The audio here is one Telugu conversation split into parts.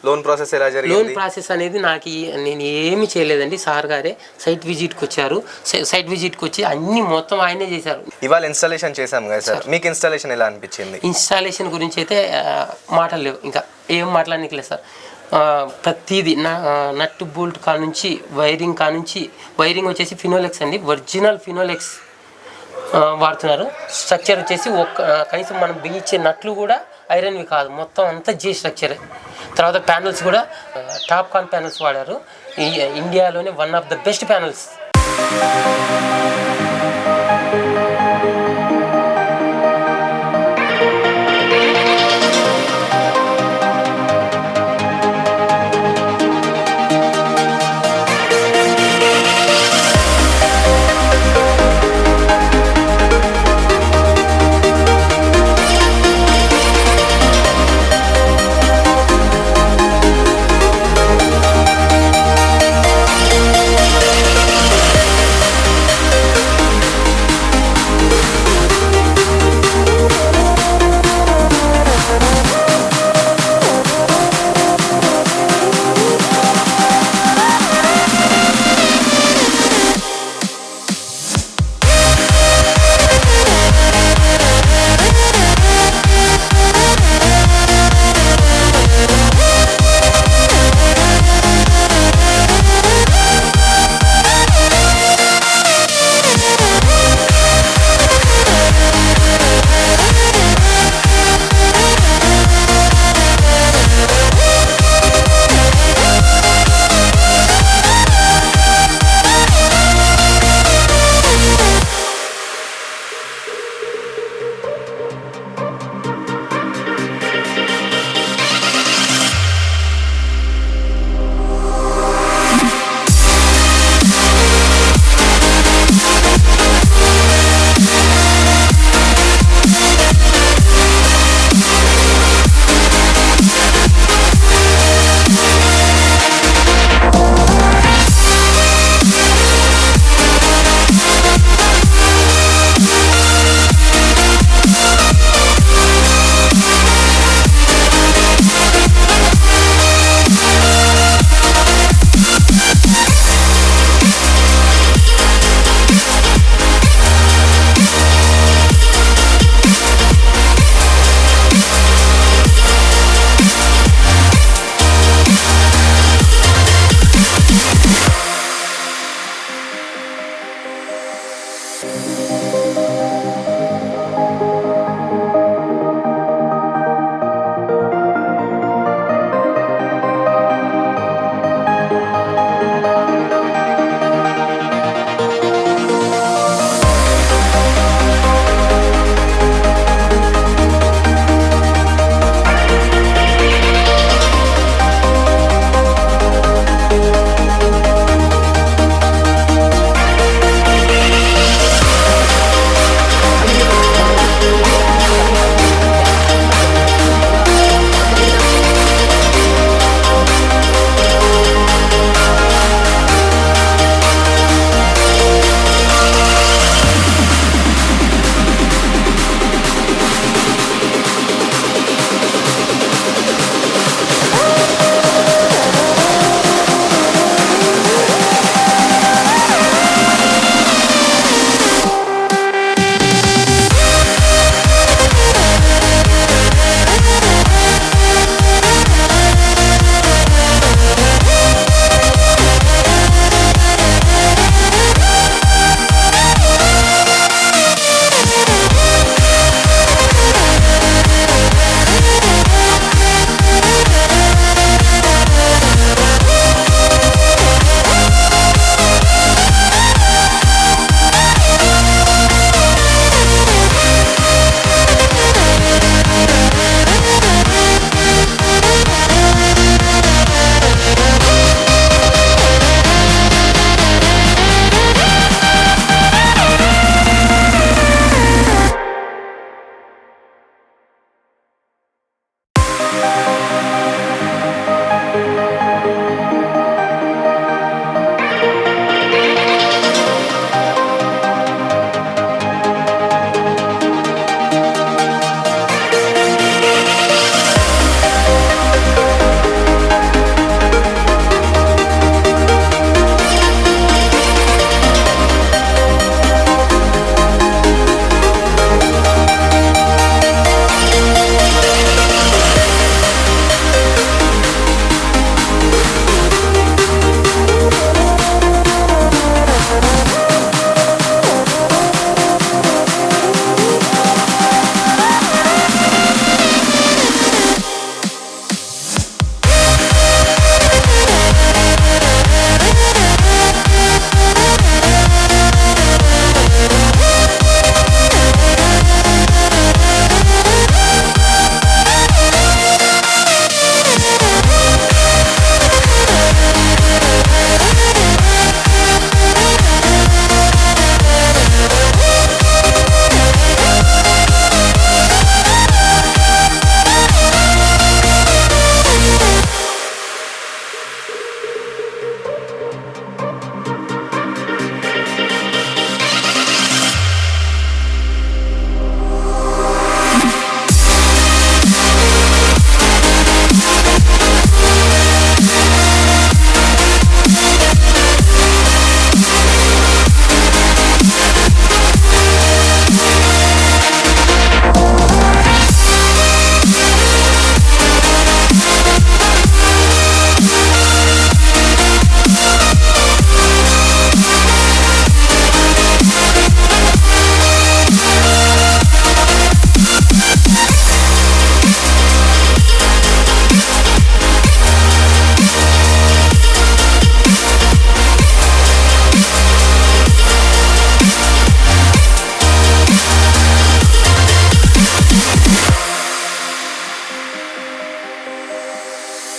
లోన్ ప్రాసెస్ ఎలా జరిగింది? లోన్ ప్రాసెస్ అనేది నేను ఏమి చేయలేదండి. సార్ గారే సైట్ విజిట్కి వచ్చారు. సైట్ విజిట్కి వచ్చి అన్ని మొత్తం ఆయనే చేశారు. ఇవాళ ఇన్స్టాలేషన్ చేశాం కదా సార్, మీకు ఇన్స్టాలేషన్ ఎలా అనిపించింది? ఇన్స్టాలేషన్ గురించి అయితే మాటలు లేవు, ఇంకా ఏం మాట్లాడడానికి లేదు సార్. ప్రతిదీ నట్ బోల్ట్ కానుంచి వైరింగ్ వచ్చేసి ఫినోలెక్స్ అండి, ఒరిజినల్ ఫినోలెక్స్ వాడుతున్నారు. స్ట్రక్చర్ వచ్చేసి కనీసం మనం బిగించే నట్లు కూడా ఐరన్వి కాదు, మొత్తం అంతా జీ స్ట్రక్చరే. తర్వాత ప్యానల్స్ కూడా టాప్కాన్ ప్యానల్స్ వాడారు. ఇండియాలోనే one of the best panels.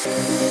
మీరు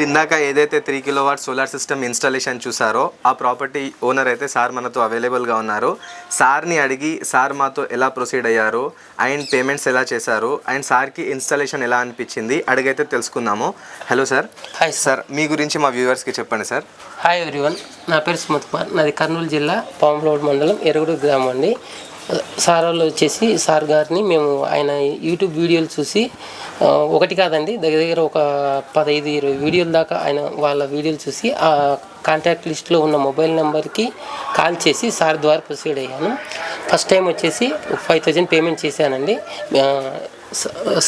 ఇందాక ఏదైతే 3 కిలోవాట్ సోలార్ సిస్టమ్ ఇన్స్టాలేషన్ చూసారో ఆ ప్రాపర్టీ ఓనర్ అయితే సార్ మనతో అవైలబుల్గా ఉన్నారు. సార్ని అడిగి సార్ మాతో ఎలా ప్రొసీడ్ అయ్యారు అండ్ పేమెంట్స్ ఎలా చేశారు అండ్ సార్కి ఇన్స్టాలేషన్ ఎలా అనిపించింది అడిగైతే తెలుసుకుందాము. Hello sir. హాయ్ సార్, మీ గురించి మా వ్యూవర్స్కి చెప్పండి సార్. హాయ్ ఎవ్రీవన్, నా పేరు సుమత్ కుమార్, నాది కర్నూలు జిల్లా పాంప్లోడ్ మండలం ఎరుగుడు గ్రామం అండి. సార్ వాళ్ళు వచ్చేసి సార్ గారిని మేము ఆయన యూట్యూబ్ వీడియోలు చూసి ఒకటి కాదండి దగ్గర దగ్గర ఒక 15-20 వీడియోల దాకా ఆయన వాళ్ళ వీడియోలు చూసి ఆ కాంటాక్ట్ లిస్ట్లో ఉన్న మొబైల్ నెంబర్కి కాల్ చేసి సార్ ద్వారా ప్రొసీడ్ అయ్యాను. ఫస్ట్ టైం వచ్చేసి 5,000 పేమెంట్ చేశానండి.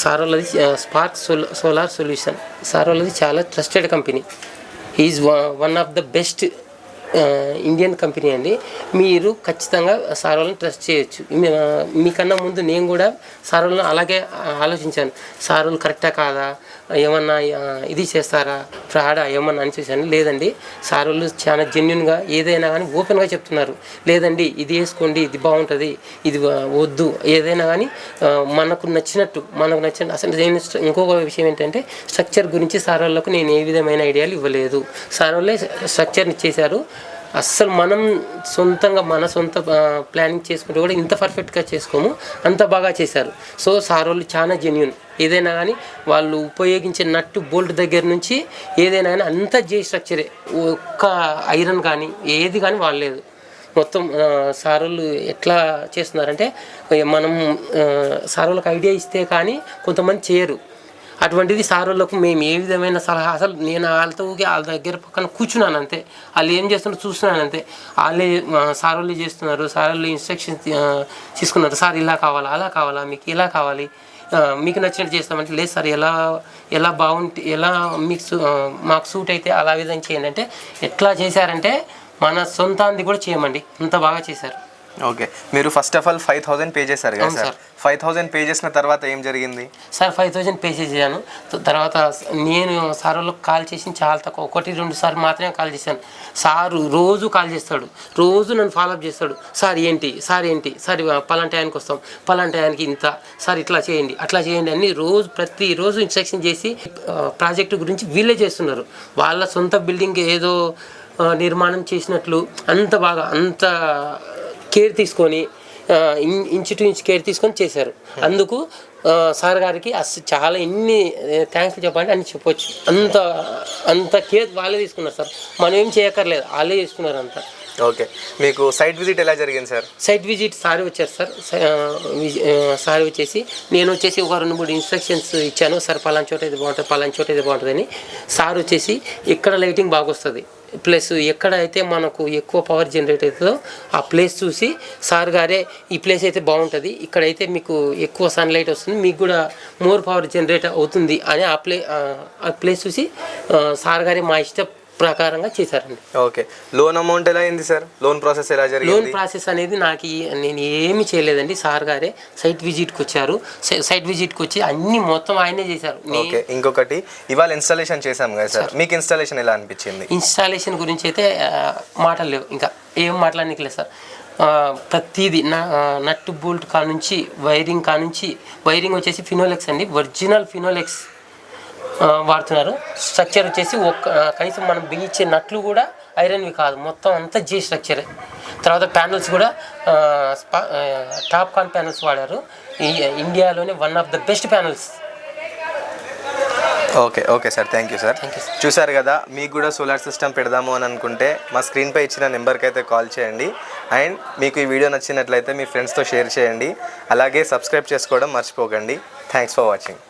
సార్ వాళ్ళది స్పార్క్ సోలార్ సొల్యూషన్. సార్ వాళ్ళది చాలా trusted company. Is one of the best Indian company అండి. మీరు ఖచ్చితంగా సార్ వాళ్ళని ట్రస్ట్ చేయొచ్చు. మీకన్నా ముందు నేను కూడా సార్ వాళ్ళని అలాగే ఆలోచించాను. సార్ వాళ్ళు కరెక్టా కాదా, ఏమన్నా ఇది చేస్తారా, ఫ్రాడా ఏమన్నా అని చూశాను. లేదండి, సార్ వాళ్ళు చాలా జెన్యున్గా ఏదైనా కానీ ఓపెన్గా చెప్తున్నారు. లేదండి ఇది వేసుకోండి, ఇది బాగుంటుంది, ఇది వద్దు, ఏదైనా కానీ మనకు నచ్చినట్టు అసలు నేను ఇంకొక విషయం ఏంటంటే స్ట్రక్చర్ గురించి సార్ వాళ్ళకు నేను ఏ విధమైన ఐడియాలు ఇవ్వలేదు. సార్ వాళ్ళే స్ట్రక్చర్ని ఇచ్చేశారు. అస్సలు మనం సొంతంగా మన సొంత ప్లానింగ్ చేసుకుంటే కూడా ఇంత పర్ఫెక్ట్గా చేసుకోము, అంత బాగా చేశారు. సో సార్ వాళ్ళు చాలా జెన్యున్. ఏదైనా కానీ వాళ్ళు ఉపయోగించే నట్టు బోల్ట్ దగ్గర నుంచి ఏదైనా కానీ అంతా జే స్ట్రక్చరే. ఒక్క ఐరన్ కానీ ఏది కానీ వాడలేదు. మొత్తం సార్ వాళ్ళు ఎట్లా చేస్తున్నారంటే మనం సార్ వాళ్ళకి ఐడియా ఇస్తే కానీ కొంతమంది చేయరు. అటువంటిది సార్ వాళ్ళకు మేము ఏ విధమైన సలహా, అసలు నేను వాళ్ళతో వాళ్ళ దగ్గర పక్కన కూర్చున్నాను అంతే. వాళ్ళు ఏం చేస్తున్నారో చూస్తున్నాను అంతే. వాళ్ళే సార్ వాళ్ళు చేస్తున్నారు. సార్ వాళ్ళు ఇన్స్ట్రక్షన్స్ తీసుకున్నారు. సార్ ఇలా కావాలా, అలా కావాలా, మీకు ఇలా కావాలి, మీకు నచ్చినట్టు చేస్తామంటే లేదు సార్, ఎలా బాగుంటే ఎలా మీకు మాకు సూట్ అయితే అలా విధంగా చేయండి అంటే ఎట్లా చేశారంటే మన సొంతాన్ని కూడా చేయమండి, అంత బాగా చేశారు. ఓకే, మీరు ఫస్ట్ ఆఫ్ ఆల్ 5,000 పే చేశారు కదా సార్. 5,000 పే చేసిన తర్వాత ఏం జరిగింది సార్? 5,000 పే చేశాను. తర్వాత నేను సార్ వాళ్ళకి కాల్ చేసి చాలా తక్కువ, 1-2 సార్లు మాత్రమే కాల్ చేశాను. సారు రోజు కాల్ చేస్తాడు, రోజు నన్ను ఫాలోఅప్ చేస్తాడు. సార్ ఏంటి సార్ పలాంటి టయానికి వస్తాం, పలాంటి టయానికి ఇంత, సార్ ఇట్లా చేయండి అట్లా చేయండి అని ప్రతిరోజు ఇన్స్ట్రక్షన్ చేసి ప్రాజెక్టు గురించి వీళ్ళే చేస్తున్నారు. వాళ్ళ సొంత బిల్డింగ్ ఏదో నిర్మాణం చేసినట్లు అంత బాగా అంత కేర్ తీసుకొని ఇంచు టు ఇంచు కేర్ తీసుకొని చేశారు. అందుకు సార్ గారికి చాలా ఎన్ని థ్యాంక్స్ చెప్పాలంటే అన్ని చెప్పొచ్చు. అంత కేర్ వాళ్ళే తీసుకున్నారు సార్, మనం ఏం చేయక్కర్లేదు, వాళ్ళే తీసుకున్నారు అంతా. ఓకే, మీకు సైట్ విజిట్ ఎలా జరిగింది సార్? సైట్ విజిట్ సార్ వచ్చారు సార్. సార్ వచ్చేసి నేను వచ్చేసి ఒక 2-3 ఇన్స్ట్రక్షన్స్ ఇచ్చాను. సార్ పలానా చోట ఇది బాగుంటుంది, పలానా చోట ఇది బాగుంటుంది అని. సార్ వచ్చేసి ఇక్కడ లైటింగ్ బాగా వస్తుంది, ప్లస్ ఎక్కడైతే మనకు ఎక్కువ పవర్ జనరేట్ అవుతుందో ఆ ప్లేస్ చూసి సార్ గారే ఈ ప్లేస్ అయితే బాగుంటుంది, ఇక్కడైతే మీకు ఎక్కువ సన్లైట్ వస్తుంది, మీకు కూడా మోర్ పవర్ జనరేట్ అవుతుంది అని ఆ ప్లేస్ చూసి సార్ గారే మా ఇష్ట ప్రకారంగా చేశారండి. ఓకే, లోన్ అమౌంట్ ఎలా అయింది సార్? లోన్ ప్రాసెస్ ఎలా జరిగింది? లోన్ ప్రాసెస్ అనేది నేను ఏమీ చేయలేదండి. సార్ గారే సైట్ విజిట్కి వచ్చారు, సైట్ విజిట్కి వచ్చి అన్ని మొత్తం ఆయనే చేశారు. ఓకే, ఇంకొకటి ఇవాళ ఇన్స్టాలేషన్ చేశాం కదా సార్, మీకు ఇన్స్టాలేషన్ ఎలా అనిపించింది? ఇన్స్టాలేషన్ గురించి అయితే మాటలు లేవు, ఇంకా ఏం మాట్లాడడానికి లేదు సార్. ప్రతిదీ నట్టు బోల్ట్ కానుంచి వైరింగ్ వచ్చేసి ఫినోలెక్స్ అండి, ఒరిజినల్ ఫినోలెక్స్ వాడుతున్నారు. స్ట్రక్చర్ వచ్చేసి కనీసం మనం బిగించే నట్లు కూడా ఐరన్వి కాదు, మొత్తం అంతా జీ స్ట్రక్చరే. తర్వాత ప్యానల్స్ కూడా టాప్ కాన్ ప్యానల్స్ వాడారు, ఇండియాలోనే one of the best panels. Okay sir, thank you sir. చూసారు కదా, మీకు కూడా సోలార్ సిస్టమ్ పెడదాము అని అనుకుంటే మా స్క్రీన్పై ఇచ్చిన నెంబర్కి అయితే కాల్ చేయండి. అండ్ మీకు ఈ వీడియో నచ్చినట్లయితే మీ ఫ్రెండ్స్తో షేర్ చేయండి. అలాగే సబ్స్క్రైబ్ చేసుకోవడం మర్చిపోకండి. Thanks for watching.